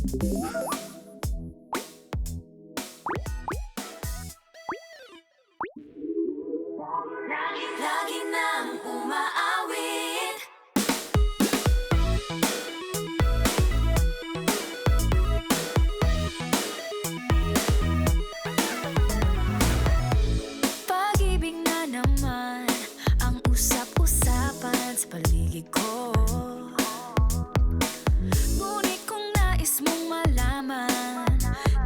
Lagi nang umaawit. Pag-ibig na naman ang usap-usapan sa paligid ko. Ngunit kung nais mong malaman,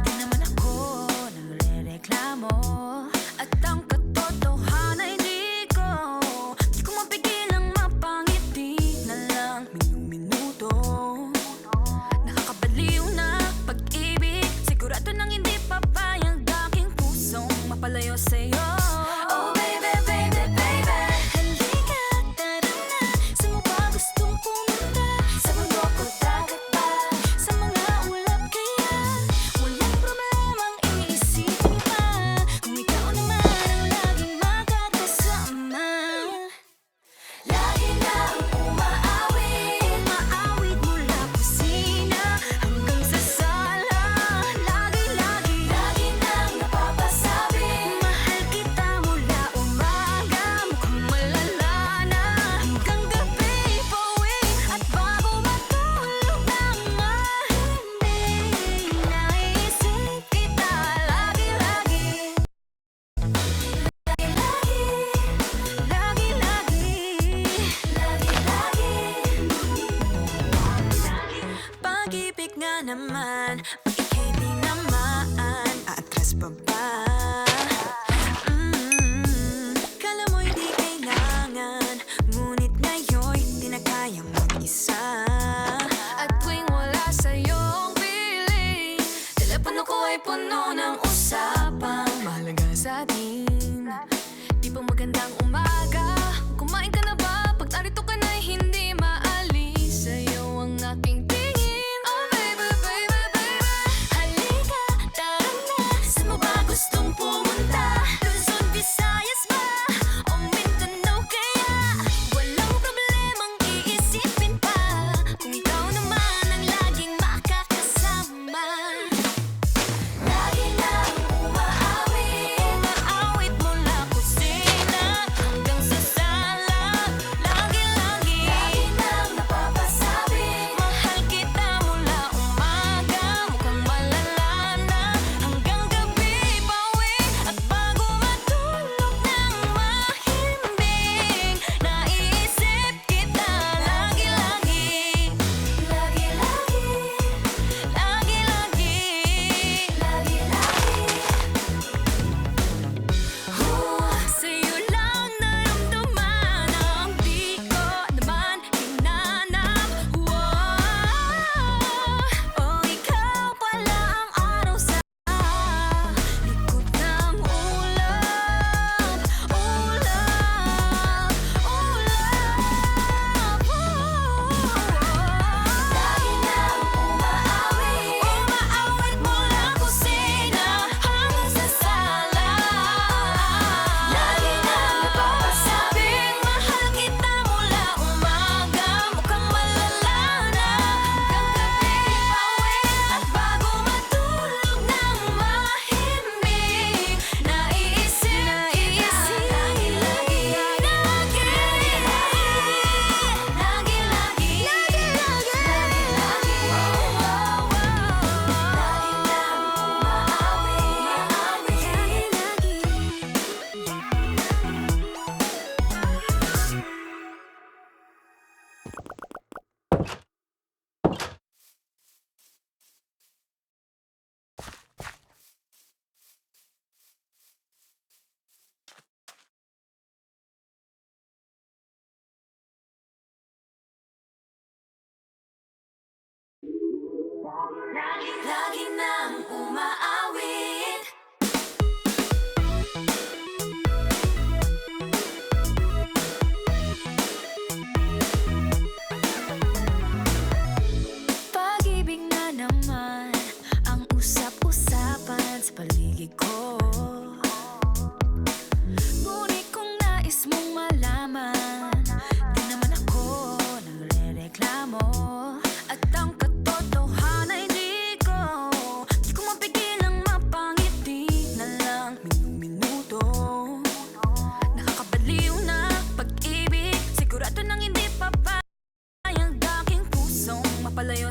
di naman ako nagrereklamo. At ang katotohanan ay di ko mapigilang mapangiti na lang minu-minuto. Nakakabaliw na pag-ibig, sigurado nang hindi papayag aking pusong mapalayo sa'yo. Oh baby, baby, baby, halika, tara na. Saan mo ba gustong pumunta? Sa bundok o dagat ba? Sa mga ulap kaya? Walang problemang iisipin pa, kung ikaw naman ang laging makakasama. Lagi nang umaawit, umaawit mula kusina hanggang sa sala. Lagi nang napapasabi, mahal kita mula umaga, mukhang malala na hanggang gabi. Pauwi at bago matulog nang mahimbing, naisip kita lagi-lagi. Pag-ibig nga naman, pag ika'y tinamaan, aatras pa ba? Kala mo'y di kailangan, ngunit ngayon'y di na kayang mag-isa. At tuwing wala sa'yong piling, telepono ko ay puno ng usapang mahalaga sa atin. Di ba magandang umaga? Kumain ka na ba? Pag narito ka na'y hindi maalis sa'yo ang aking tingin. Oh baby, baby, baby, halika, tara na. Saan mo ba gustong pumunta? Luzon, Visayas ba? O Mindanao kaya? Walang problemang iisipin pa, kung ikaw naman ang laging makakasama. Lagi nang umaawit, umaawit mula kusina hanggang sa sala. Lagi nang napapasabi, mahal kita mula umaga, mukhang malala na hanggang gabi. Pauwi at bago matulog nang mahimbing, naisip kita lagi-lagi. Sa'yo lang naramdaman ang di ko naman hinanap. Oh, ikaw pala ang araw sa likod ng ulap. Lagi nang umaawit, umaawit mula kusina hanggang sa sala. Lagi nang napapasabing, mahal kita mula umaga, mukhang malala na hanggang gabi. Pauwi at bago matulog nang mahimbing, naisip kita lagi-lagi. Lagi nang umaawit. Pag-ibig na naman ang usap-usapan sa paligid ko. Ngunit kung nais mong malaman, di naman ako nagrereklamo. At ang katotohanan ay di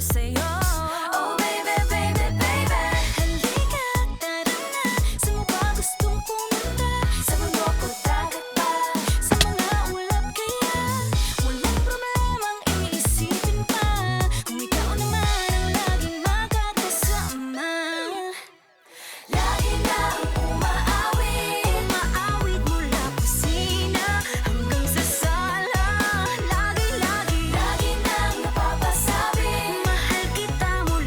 sa'yo, sa'yo. Oh baby, baby, baby, halika, tara na. Saan mo ba gustong pumunta? Sa bundok o dagat ba? Sa mga ulap kaya? Walang problemang iisipin pa, kung ikaw naman ang laging makakasama. Lagi na umaawit, umaawit mula kusina hanggang sa sala. Lagi, lagi, lagi nang napapasabi, mahal kita mula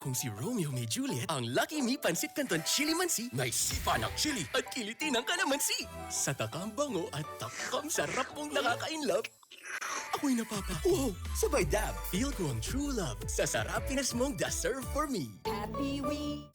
Kung si Romeo may Juliet, ang Lucky Me Pansit Canton Chili Mansi may sipa ng chili at kiliti ng kalamansi. Sa takam bango at takam sarap mong nakaka-inlove, ako'y napapa. Wow! Sabay dab! Feel ko ang true love sa sarap Pinas mong deserve for me. Happy we.